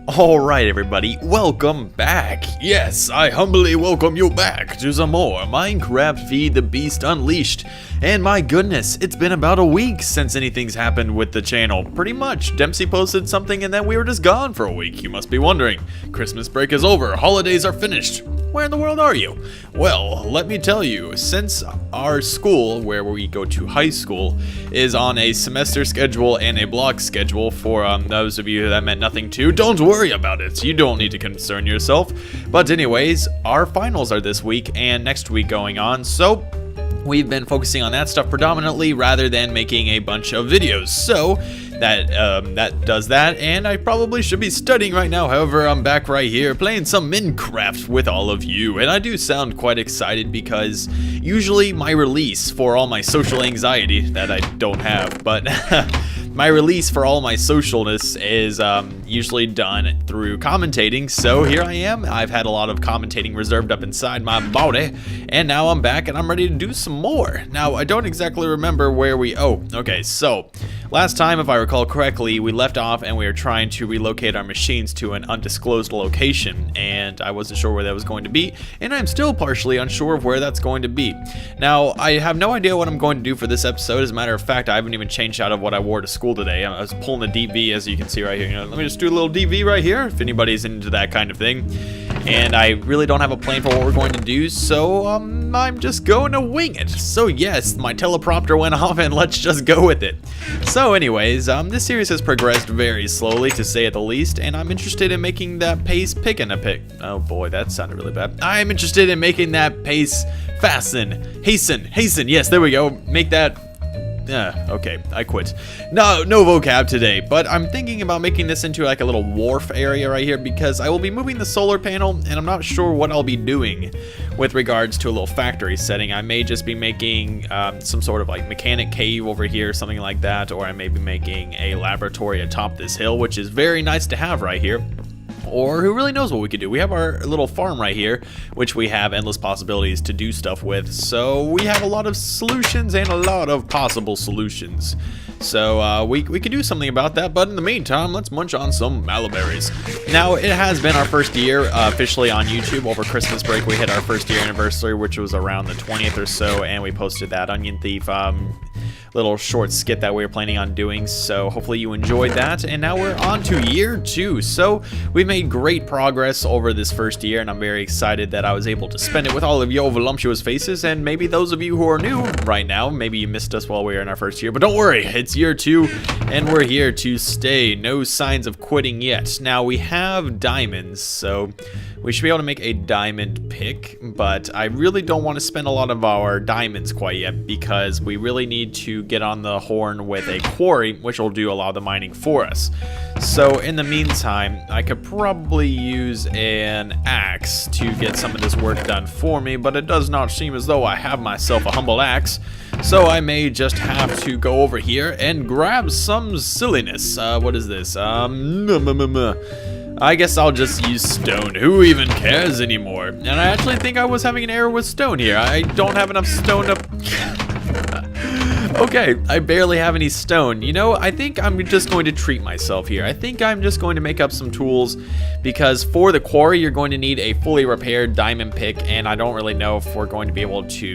Alright everybody, welcome back! Yes, I humbly welcome you back to some more Minecraft Feed the Beast Unleashed. And my goodness, it's been about a week since anything's happened with the channel. Pretty much, Dempsey posted something and then we were just gone for a week. You must be wondering, Christmas break is over, holidays are finished. Where in the world are you? Well, let me tell you, since our school, where we go to high school, is on a semester schedule and a block schedule for those of you that meant nothing to, don't worry about it. You don't need to concern yourself. But anyways, our finals are this week and next week going on, so we've been focusing on that stuff predominantly rather than making a bunch of videos. So that does that, and I probably should be studying right now. However, I'm back right here playing some Minecraft with all of you, and I do sound quite excited because usually my release for all my social anxiety that I don't have, but my release for all my socialness is usually done through commentating. So here I am. I've had a lot of commentating reserved up inside my body, and now I'm back and I'm ready to do some more. Now, I don't exactly remember where okay, so last time, if I recall correctly, we left off and we were trying to relocate our machines to an undisclosed location, and I wasn't sure where that was going to be, and I'm still partially unsure of where that's going to be. Now, I have no idea what I'm going to do for this episode. As a matter of fact, I haven't even changed out of what I wore to school today. I was pulling a DV, as you can see right here. You know, let me just do a little DV right here, if anybody's into that kind of thing. And I really don't have a plan for what we're going to do, so I'm just going to wing it. So yes, my teleprompter went off and let's just go with it. So anyways, this series has progressed very slowly, to say at the least, and I'm interested in making that pace oh boy, that sounded really bad. I'm interested in making that pace hasten, yes, there we go, make that. Okay, I quit. No vocab today, but I'm thinking about making this into like a little wharf area right here because I will be moving the solar panel and I'm not sure what I'll be doing with regards to a little factory setting. I may just be making some sort of like mechanic cave over here, something like that, or I may be making a laboratory atop this hill, which is very nice to have right here. Or who really knows what we could do. We have our little farm right here, which we have endless possibilities to do stuff with. So we have a lot of solutions and a lot of possible solutions. So we could do something about that, but in the meantime, let's munch on some malaberries. Now, it has been our first year officially on YouTube. Over Christmas break, we hit our first year anniversary, which was around the 20th or so, and we posted that Onion Thief little short skit that we were planning on doing, so hopefully you enjoyed that. And now we're on to year 2, so we've made great progress over this first year, and I'm very excited that I was able to spend it with all of you voluptuous faces. And maybe those of you who are new right now, maybe you missed us while we were in our first year, but don't worry, it's year 2 and we're here to stay. No signs of quitting yet. Now, we have diamonds, so we should be able to make a diamond pick, but I really don't want to spend a lot of our diamonds quite yet because we really need to get on the horn with a quarry, which will do a lot of the mining for us. So in the meantime, I could probably use an axe to get some of this work done for me, but it does not seem as though I have myself a humble axe. So I may just have to go over here and grab some silliness. What is this? I guess I'll just use stone. Who even cares anymore? And I actually think I was having an error with stone here. I don't have enough stone to... Okay, I barely have any stone. You know, I think I'm just going to treat myself here. I think I'm just going to make up some tools because for the quarry, you're going to need a fully repaired diamond pick, and I don't really know if we're going to be able to,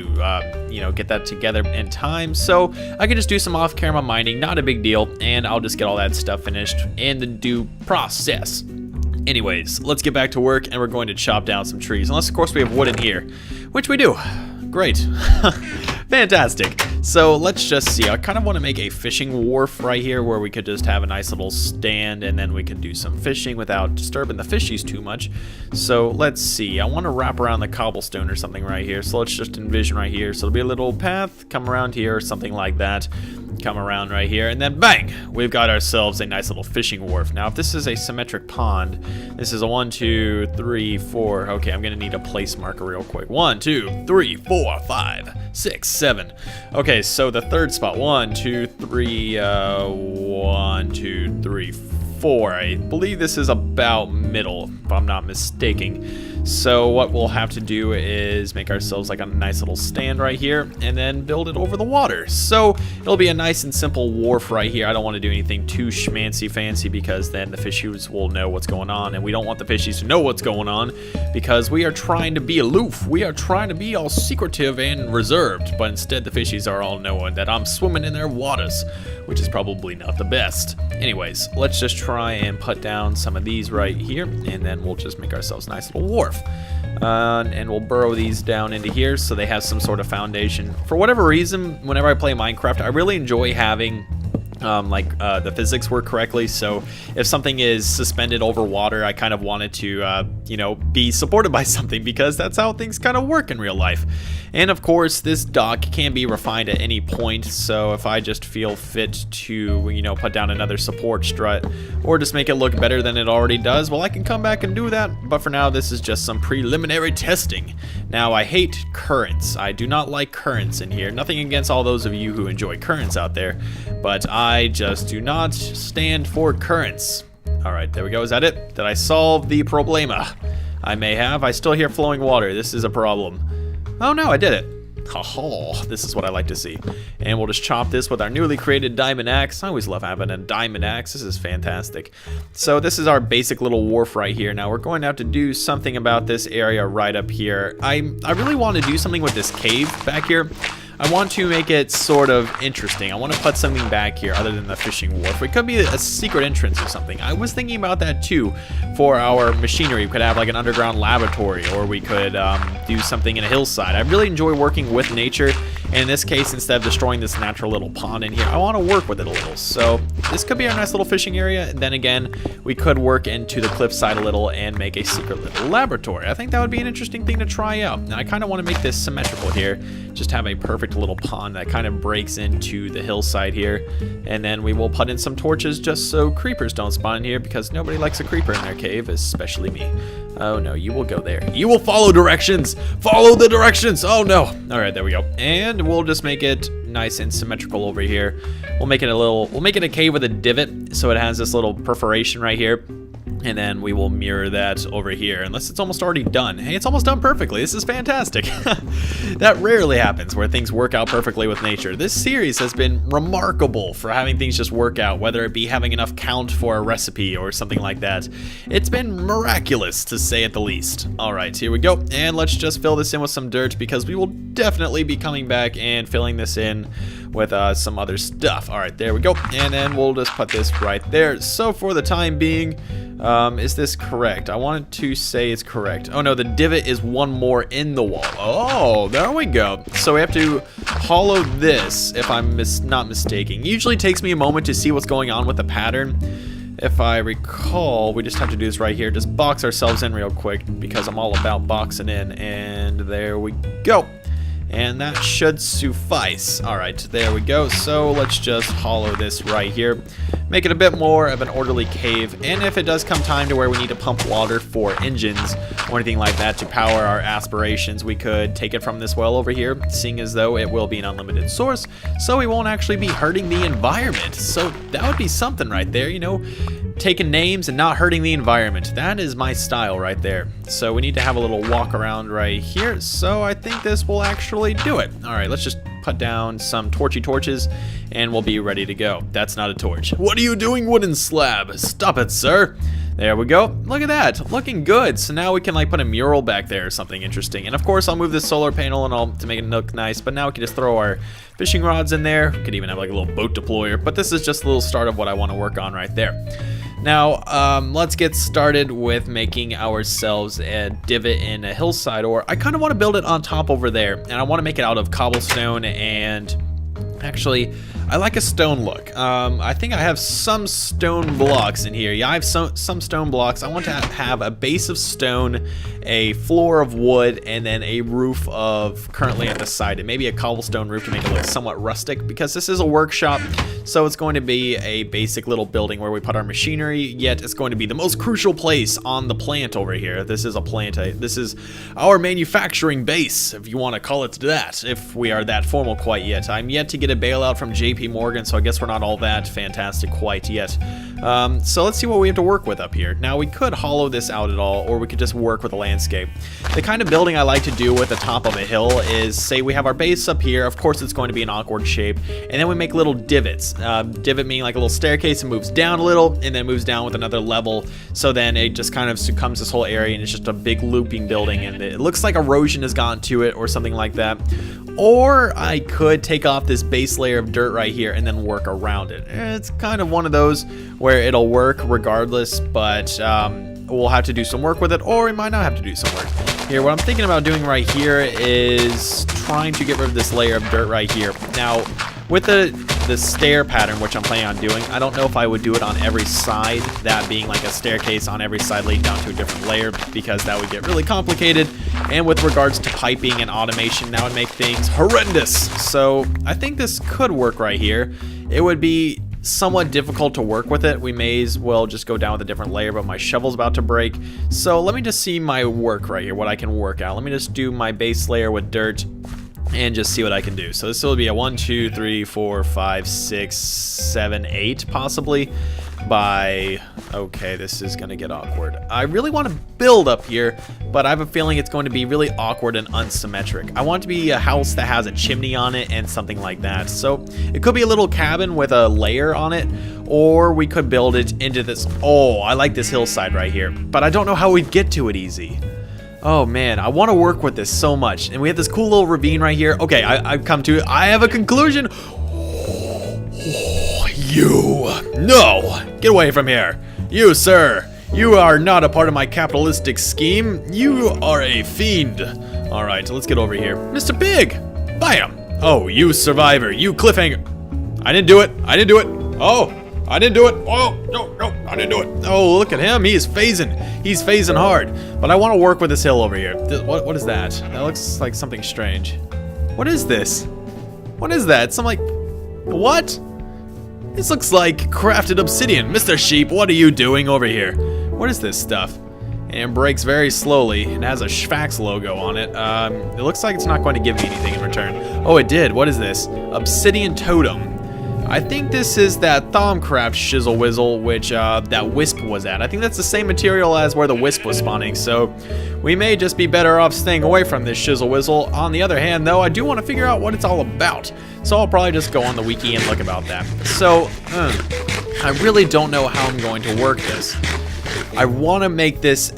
you know, get that together in time. So I can just do some off-camera mining, not a big deal, and I'll just get all that stuff finished in the due process. Anyways, let's get back to work, and we're going to chop down some trees. Unless, of course, we have wood in here, which we do. Great. Fantastic. So let's just see. I kind of want to make a fishing wharf right here where we could just have a nice little stand and then we could do some fishing without disturbing the fishies too much. So let's see. I want to wrap around the cobblestone or something right here. So let's just envision right here. So it'll be a little path, come around here or something like that. Come around right here, and then bang, we've got ourselves a nice little fishing wharf. Now, if this is a symmetric pond, this is a 1, 2, 3, 4. Okay, I'm gonna need a place marker real quick. 1, 2, 3, 4, 5, 6, 7. Okay, so the third spot. 1, 2, 3, 1, 2, 3, 4. I believe this is about middle, if I'm not mistaken. So what we'll have to do is make ourselves like a nice little stand right here and then build it over the water. So it'll be a nice and simple wharf right here. I don't want to do anything too schmancy fancy because then the fishies will know what's going on, and we don't want the fishies to know what's going on because we are trying to be aloof. We are trying to be all secretive and reserved, but instead the fishies are all knowing that I'm swimming in their waters, which is probably not the best. Anyways, let's just try and put down some of these right here, and then we'll just make ourselves a nice little wharf. And we'll burrow these down into here so they have some sort of foundation. For whatever reason, whenever I play Minecraft, I really enjoy having the physics work correctly. So if something is suspended over water, I kind of want it to, be supported by something, because that's how things kind of work in real life. And of course, this dock can be refined at any point. So if I just feel fit to, put down another support strut or just make it look better than it already does, well, I can come back and do that. But for now, this is just some preliminary testing. Now, I hate currents. I do not like currents in here. Nothing against all those of you who enjoy currents out there, but I just do not stand for currents. All right, there we go. Is that it? Did I solve the problema? I may have. I still hear flowing water. This is a problem. Oh no, I did it. Oh, this is what I like to see. And we'll just chop this with our newly created diamond axe. I always love having a diamond axe. This is fantastic. So this is our basic little wharf right here. Now we're going to have to do something about this area right up here. I really want to do something with this cave back here. I want to make it sort of interesting. I want to put something back here other than the fishing wharf. It could be a secret entrance or something. I was thinking about that too for our machinery. We could have like an underground laboratory, or we could do something in a hillside. I really enjoy working with nature. And in this case, instead of destroying this natural little pond in here, I want to work with it a little. So this could be our nice little fishing area. And then again, we could work into the cliffside a little and make a secret little laboratory. I think that would be an interesting thing to try out. And I kind of want to make this symmetrical here. Just have a perfect little pond that kind of breaks into the hillside here. And then we will put in some torches just so creepers don't spawn in here, because nobody likes a creeper in their cave, especially me. Oh no, you will go there. You will follow directions. Follow the directions. Oh no. All right, there we go. And we'll just make it nice and symmetrical over here. We'll make it a cave with a divot, so it has this little perforation right here. And then we will mirror that over here, unless it's almost already done. Hey, it's almost done perfectly. This is fantastic. That rarely happens, where things work out perfectly with nature. This series has been remarkable for having things just work out, whether it be having enough count for a recipe or something like that. It's been miraculous, to say at the least. All right, here we go. And let's just fill this in with some dirt, because we will definitely be coming back and filling this in with some other stuff. All right, there we go. And then we'll just put this right there. So for the time being, is this correct? I wanted to say it's correct. Oh no, the divot is one more in the wall. Oh, there we go. So we have to hollow this, if I'm not mistaken. Usually takes me a moment to see what's going on with the pattern. If I recall, we just have to do this right here. Just box ourselves in real quick, because I'm all about boxing in. And there we go. And that should suffice. All right, there we go. So let's just hollow this right here. Make it a bit more of an orderly cave. And if it does come time to where we need to pump water for engines or anything like that to power our aspirations, we could take it from this well over here, seeing as though it will be an unlimited source, so we won't actually be hurting the environment. So that would be something right there, taking names and not hurting the environment. That is my style right there. So we need to have a little walk around right here. So I think this will actually do it. All right, let's just put down some torches and we'll be ready to go. That's not a torch. What are you doing, wooden slab? Stop it, sir. There we go. Look at that. Looking good. So now we can put a mural back there or something interesting. And of course, I'll move this solar panel and all to make it look nice. But now we can just throw our fishing rods in there. We could even have a little boat deployer. But this is just a little start of what I want to work on right there. Now, let's get started with making ourselves a divot in a hillside, or I kind of want to build it on top over there, and I want to make it out of cobblestone, and actually, I like a stone look. I think I have some stone blocks in here. Yeah, I have some stone blocks. I want to have a base of stone, a floor of wood, and then a roof of currently at the side, and maybe a cobblestone roof to make it look somewhat rustic, because this is a workshop, so it's going to be a basic little building where we put our machinery, yet it's going to be the most crucial place on the plant over here. This is a plant. This is our manufacturing base, if you want to call it that, if we are that formal quite yet. I'm yet to get a bailout from JP JP Morgan, so I guess we're not all that fantastic quite yet. So let's see what we have to work with up here. Now, we could hollow this out at all, or we could just work with the landscape. The kind of building I like to do with the top of a hill is, say we have our base up here. Of course, it's going to be an awkward shape, and then we make little divots. Divot meaning like a little staircase, and moves down a little, and then moves down with another level. So then it just kind of succumbs this whole area, and it's just a big looping building, and it looks like erosion has gotten to it or something like that. Or I could take off this base layer of dirt right here and then work around it. It's kind of one of those where it'll work regardless, but we'll have to do some work with it, or we might not have to do some work. Here, what I'm thinking about doing right here is trying to get rid of this layer of dirt right here. Now, with the stair pattern, which I'm planning on doing, I don't know if I would do it on every side, that being like a staircase on every side leading down to a different layer, because that would get really complicated. And with regards to piping and automation, that would make things horrendous. So I think this could work right here. It would be somewhat difficult to work with it. We may as well just go down with a different layer, but my shovel's about to break. So let me just see my work right here, what I can work out. Let me just do my base layer with dirt and just see what I can do. So this will be a 1, 2, 3, 4, 5, 6, 7, 8 possibly by, okay, this is gonna get awkward. I really want to build up here, but I have a feeling it's going to be really awkward and unsymmetric. I want it to be a house that has a chimney on it and something like that. So it could be a little cabin with a layer on it, or we could build it into this. Oh, I like this hillside right here, but I don't know how we'd get to it easy. Oh man, I want to work with this so much. And we have this cool little ravine right here. Okay, I've come to it. I have a conclusion. You, no, get away from here. You, sir, you are not a part of my capitalistic scheme. You are a fiend. All right, let's get over here. Mr. Pig, bam. Oh, you survivor, you cliffhanger. I didn't do it. I didn't do it. Oh, I didn't do it. Oh, no, I didn't do it. Oh, look at him. He is phasing. He's phasing hard. But I want to work with this hill over here. What is that? That looks like something strange. What is this? What is that? Some like, what? This looks like crafted obsidian. Mr. Sheep, what are you doing over here? What is this stuff? And it breaks very slowly. It has a Schfax logo on it. It looks like it's not going to give me anything in return. Oh, it did. What is this? Obsidian totem. I think this is that Thaumcraft shizzle whizzle, which that wisp was at. I think that's the same material as where the wisp was spawning, so we may just be better off staying away from this shizzle whizzle. On the other hand, though, I do want to figure out what it's all about, so I'll probably just go on the wiki and look about that. So, I really don't know how I'm going to work this. I want to make this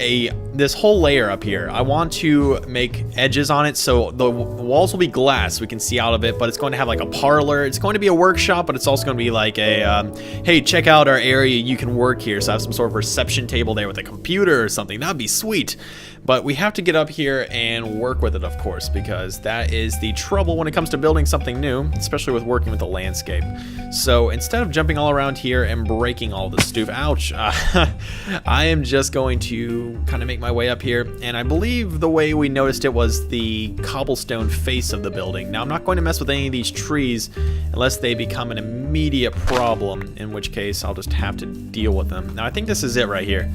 this whole layer up here. I want to make edges on it so the walls will be glass. We can see out of it, but it's going to have like a parlor. It's going to be a workshop, but it's also going to be like a, hey, check out our area. You can work here. So I have some sort of reception table there with a computer or something. That'd be sweet. But we have to get up here and work with it, of course, because that is the trouble when it comes to building something new, especially with working with the landscape. So instead of jumping all around here and breaking all the stuff, ouch, I am just going to kind of make my way up here. And I believe the way we noticed it was the cobblestone face of the building. Now, I'm not going to mess with any of these trees unless they become an immediate problem, in which case I'll just have to deal with them. Now, I think this is it right here.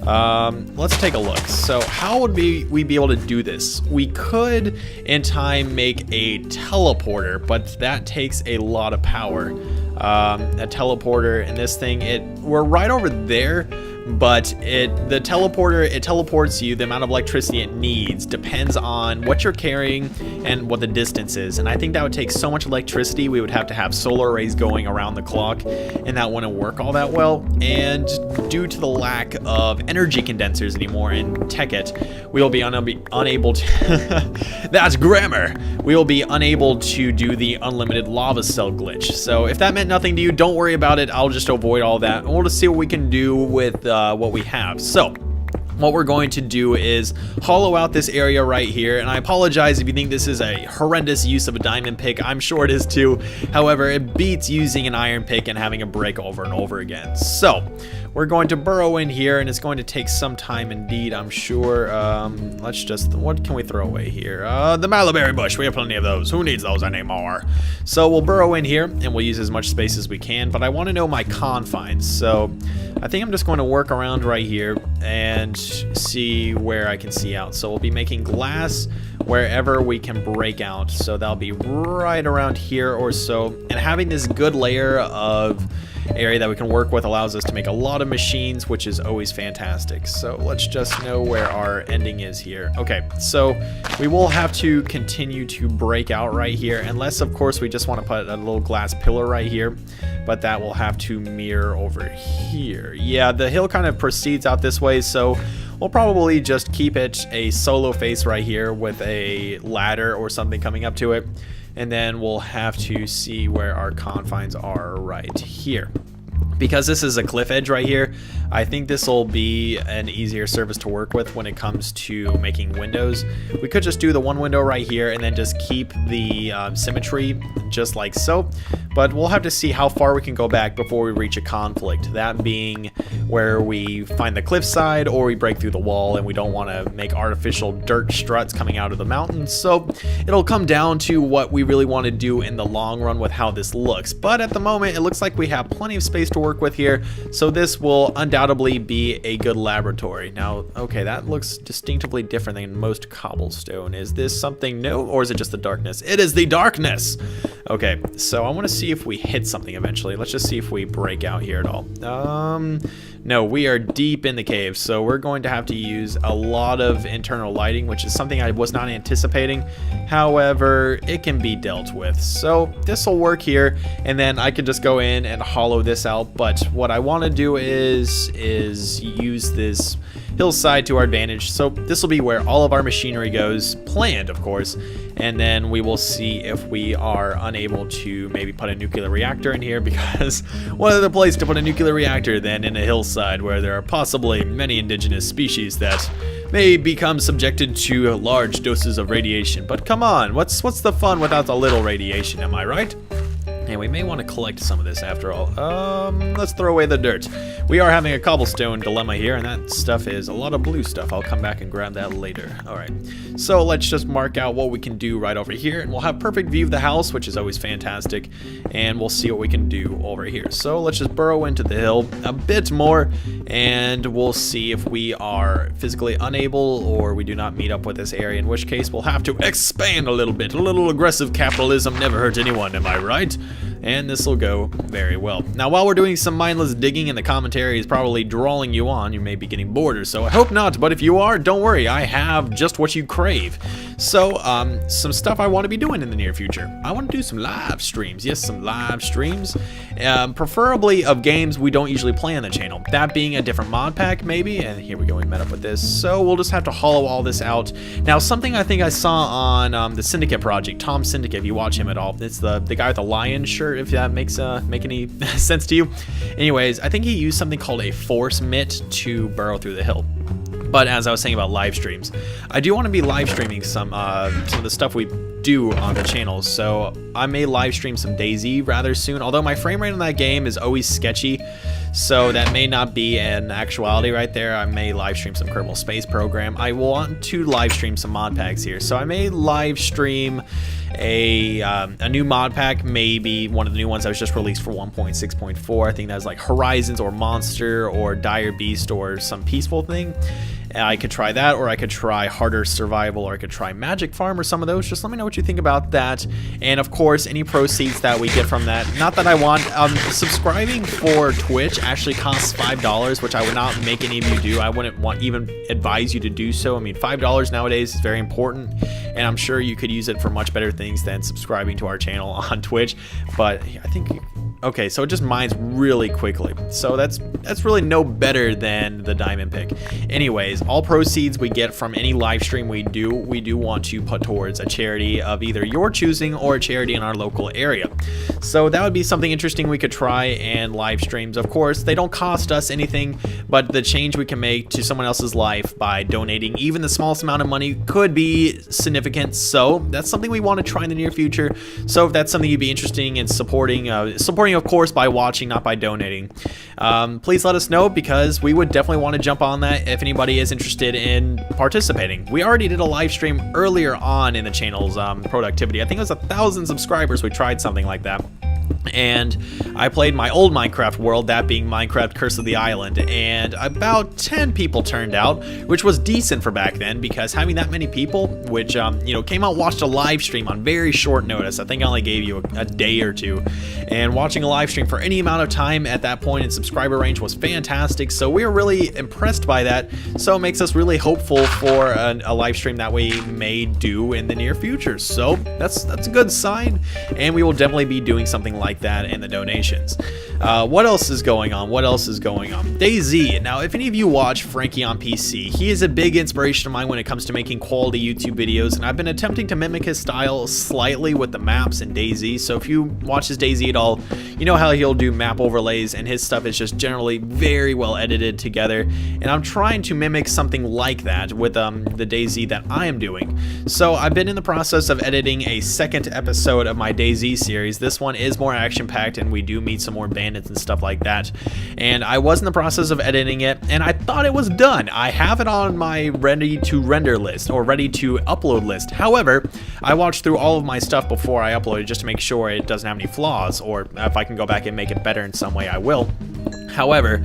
Let's take a look. So how would we be able to do this? We could in time make a teleporter, but that takes a lot of power. A teleporter and this thing, we're right over there, but the teleporter, it teleports you. The amount of electricity it needs depends on what you're carrying and what the distance is. And I think that would take so much electricity, we would have to have solar arrays going around the clock, and that wouldn't work all that well. And due to the lack of energy condensers anymore in Tekkit, we will be unable to that's grammar. We will be unable to do the unlimited lava cell glitch. So if that meant nothing to you, don't worry about it. I'll just avoid all that, and we'll just see what we can do with what we have. So what we're going to do is hollow out this area right here, and I apologize if you think this is a horrendous use of a diamond pick. I'm sure it is too. However, it beats using an iron pick and having a break over and over again. So we're going to burrow in here, and it's going to take some time indeed, I'm sure. Let's just, what can we throw away here? The Malaberry bush, we have plenty of those. Who needs those anymore? So we'll burrow in here, and we'll use as much space as we can, but I want to know my confines. So I think I'm just going to work around right here and see where I can see out. So we'll be making glass wherever we can break out. So that'll be right around here or so. And having this good layer of area that we can work with allows us to make a lot of machines, which is always fantastic. So let's just know where our ending is here. Okay, so we will have to continue to break out right here, unless of course we just want to put a little glass pillar right here, but that will have to mirror over here. Yeah, the hill kind of proceeds out this way, so we'll probably just keep it a solo face right here with a ladder or something coming up to it. And then we'll have to see where our confines are right here. Because this is a cliff edge right here, I think this will be an easier surface to work with when it comes to making windows. We could just do the one window right here and then just keep the symmetry just like so. But we'll have to see how far we can go back before we reach a conflict. That being where we find the cliffside or we break through the wall and we don't want to make artificial dirt struts coming out of the mountains. So it'll come down to what we really want to do in the long run with how this looks. But at the moment, it looks like we have plenty of space to work with here. So this will undoubtedly be a good laboratory. Now, okay, that looks distinctively different than most cobblestone. Is this something new or is it just the darkness? It is the darkness! Okay, so I want to see if we hit something eventually. Let's just see if we break out here at all. No, we are deep in the cave, so we're going to have to use a lot of internal lighting, which is something I was not anticipating. However, it can be dealt with. So this will work here, and then I could just go in and hollow this out. But what I want to do is use this hillside to our advantage. So this will be where all of our machinery goes, planned of course, and then we will see if we are unable to maybe put a nuclear reactor in here, because what other place to put a nuclear reactor than in a hillside where there are possibly many indigenous species that may become subjected to large doses of radiation. But come on, what's the fun without a little radiation, am I right? And we may want to collect some of this after all. Let's throw away the dirt. We are having a cobblestone dilemma here, and that stuff is a lot of blue stuff. I'll come back and grab that later. All right, so let's just mark out what we can do right over here, and we'll have perfect view of the house, which is always fantastic, and we'll see what we can do over here. So let's just burrow into the hill a bit more, and we'll see if we are physically unable or we do not meet up with this area, in which case we'll have to expand a little bit. A little aggressive capitalism never hurt anyone, am I right? And this will go very well. Now, while we're doing some mindless digging and the commentary is probably drawing you on, you may be getting bored or so. I hope not, but if you are, don't worry, I have just what you crave. So, some stuff I want to be doing in the near future. I want to do some live streams. Yes, some live streams. Preferably of games we don't usually play on the channel. That being a different mod pack, maybe. And here we go, we met up with this. So we'll just have to hollow all this out. Now, something I think I saw on the Syndicate project, Tom Syndicate, if you watch him at all. It's the guy with the lion shirt, if that makes make any sense to you. Anyways, I think he used something called a force mitt to burrow through the hill. But as I was saying about live streams, I do want to be live streaming some of the stuff we do on the channel. So I may live stream some DayZ rather soon, although my frame rate on that game is always sketchy, so that may not be an actuality right there. I may live stream some Kerbal Space Program. I want to live stream some mod packs here, so I may live stream a new mod pack, maybe one of the new ones that was just released for 1.6.4. I think that's like Horizons or Monster or Dire Beast or some peaceful thing. I could try that, or I could try Harder Survival, or I could try Magic Farm, or some of those. Just let me know what you think about that. And of course, any proceeds that we get from that, not that I want, subscribing for Twitch actually costs $5, which I would not make any of you do. I wouldn't even advise you to do so. I mean, $5 nowadays is very important, and I'm sure you could use it for much better things than subscribing to our channel on Twitch. But I think, okay, so it just mines really quickly. So that's really no better than the diamond pick. Anyways, all proceeds we get from any live stream we do want to put towards a charity of either your choosing or a charity in our local area. So that would be something interesting we could try. And live streams, of course, they don't cost us anything, but the change we can make to someone else's life by donating even the smallest amount of money could be significant. So that's something we want to try in the near future. So if that's something you'd be interested in supporting of course by watching, not by donating, please let us know, because we would definitely want to jump on that if anybody is interested in participating. We already did a live stream earlier on in the channel's productivity. I think it was 1,000 subscribers. We tried something like that. and I played my old Minecraft world, that being Minecraft Curse of the Island, and about 10 people turned out, which was decent for back then, because having that many people, which, you know, came out and watched a live stream on very short notice. I think I only gave you a day or two, and watching a live stream for any amount of time at that point in subscriber range was fantastic, so we were really impressed by that, so it makes us really hopeful for a live stream that we may do in the near future. So that's a good sign, and we will definitely be doing something like that in the donations. What else is going on? DayZ. Now, if any of you watch Frankie on PC, he is a big inspiration of mine when it comes to making quality YouTube videos, and I've been attempting to mimic his style slightly with the maps in DayZ. So if you watch his DayZ at all, you know how he'll do map overlays, and his stuff is just generally very well edited together, and I'm trying to mimic something like that with the DayZ that I am doing. So I've been in the process of editing a second episode of my DayZ series. This one is more action-packed, and we do meet some more bandits and stuff like that, and I was in the process of editing it, and I thought it was done. I have it on my ready to render list, or ready to upload list. However, I watched through all of my stuff before I uploaded just to make sure it doesn't have any flaws, or if I can go back and make it better in some way, I will. However,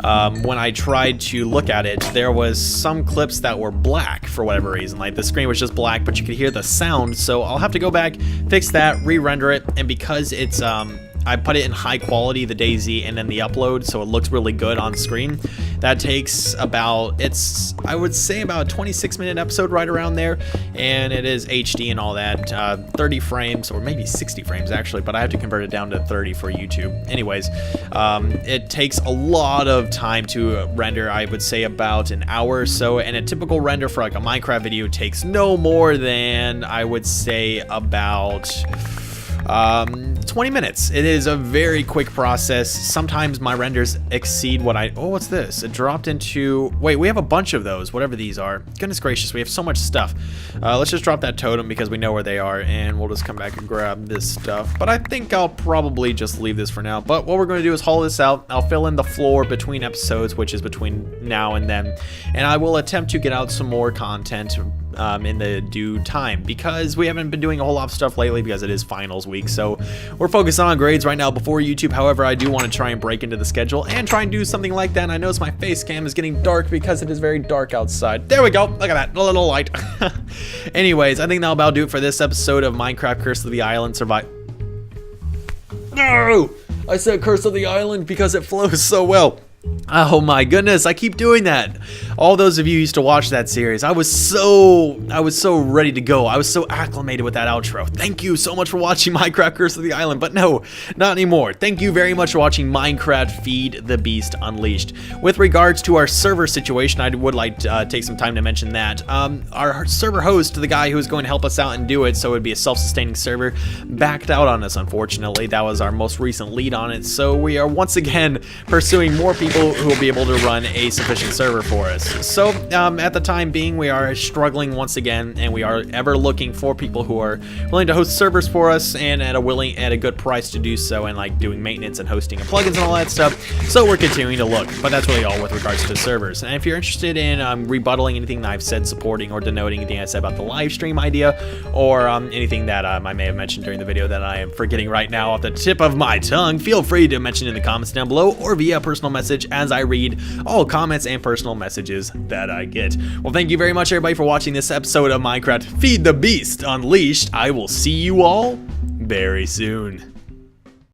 when I tried to look at it, there was some clips that were black for whatever reason. Like, the screen was just black, but you could hear the sound, so I'll have to go back, fix that, re-render it, and because it's I put it in high quality, the DayZ, and then the upload, so it looks really good on screen. That takes about, I would say about a 26-minute episode, right around there, and it is HD and all that, 30 frames, or maybe 60 frames actually, but I have to convert it down to 30 for YouTube. Anyways, it takes a lot of time to render. I would say about an hour or so, and a typical render for like a Minecraft video takes no more than, I would say, about 20 minutes. It is a very quick process. Sometimes my renders exceed what oh, what's this? It dropped into, wait, we have a bunch of those, whatever these are. Goodness gracious, we have so much stuff. Let's just drop that totem because we know where they are, and we'll just come back and grab this stuff. But I think I'll probably just leave this for now. But what we're going to do is haul this out. I'll fill in the floor between episodes, which is between now and then, and I will attempt to get out some more content in the due time, because we haven't been doing a whole lot of stuff lately because it is finals week, so we're focused on grades right now before YouTube. However, I do want to try and break into the schedule and try and do something like that, and I notice my face cam is getting dark because it is very dark outside. There we go, look at that, a little light. Anyways, I think that'll about do it for this episode of Minecraft Curse of the Island Survive. No! I said Curse of the Island because it flows so well. Oh my goodness, I keep doing that. All those of you who used to watch that series, I was so ready to go. I was so acclimated with that outro. Thank you so much for watching Minecraft Curse of the Island, but no, not anymore. Thank you very much for watching Minecraft Feed the Beast Unleashed. With regards to our server situation, I would like to take some time to mention that. Our server host, the guy who was going to help us out and do it, so it would be a self-sustaining server, backed out on us, unfortunately. That was our most recent lead on it, so we are once again pursuing more people who will be able to run a sufficient server for us. So at the time being, we are struggling once again, and we are ever looking for people who are willing to host servers for us, and at a good price to do so, and like doing maintenance and hosting and plugins and all that stuff. So we're continuing to look, but that's really all with regards to servers. And if you're interested in rebuttaling anything that I've said, supporting or denoting anything I said about the live stream idea, or anything that I may have mentioned during the video that I am forgetting right now off the tip of my tongue, feel free to mention in the comments down below or via personal message, as I read all comments and personal messages that I get. Well, thank you very much, everybody, for watching this episode of Minecraft Feed the Beast Unleashed. I will see you all very soon.